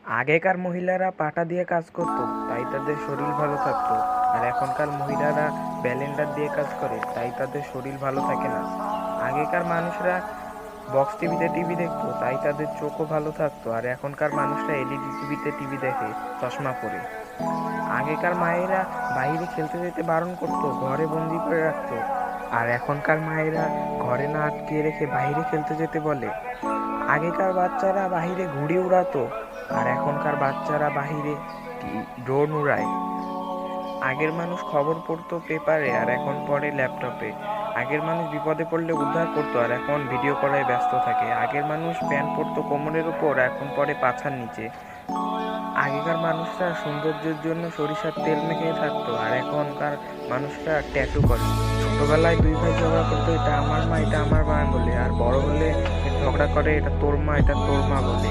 আগেকার মহিলারা পাটা দিয়ে কাজ করত, তাই তাদের শরীর ভালো থাকতো। আর এখনকার মহিলারা ব্যালেন্ডার দিয়ে কাজ করে, তাই তাদের শরীর ভালো থাকে না। আগেকার মানুষরা বক্স টিভিতে টিভি দেখতো, তাই তাদের চোখও ভালো থাকতো। আর এখনকার মানুষরা এলইডি টিভিতে টিভি দেখে চশমা পরে। আগেকার মায়েরা বাইরে খেলতে যেতে বারণ করতো, ঘরে বন্দি করে রাখতো। আর এখনকার মায়েরা ঘরে না আটকে রেখে বাইরে খেলতে যেতে বলে। আগেকার বাচ্চারা বাহিরে ঘুড়ি উড়াতো, আর এখনকার বাচ্চারা বাহিরে ড্রোন উড়ায়। আগের মানুষ খবর পড়তো পেপারে, আর এখন পড়ে ল্যাপটপে। আগের মানুষ বিপদে পড়লে উদ্ধার করতো, আর এখন ভিডিও করায় ব্যস্ত থাকে। আগের মানুষ প্যান্ট পরতো কোমরের উপর, এখন পরে পাছার নিচে। আগেকার মানুষরা সৌন্দর্যের জন্য সরিষার তেল মেখে থাকতো, আর এখনকার মানুষরা ট্যাটু করে। ছোটবেলায় দুই ভাই ঝগড়া করতো, এটা আমার মা এটা আমার মা বলে, আর বড় হলে ঝগড়া করে এটা তোর মা এটা তোর মা বলে।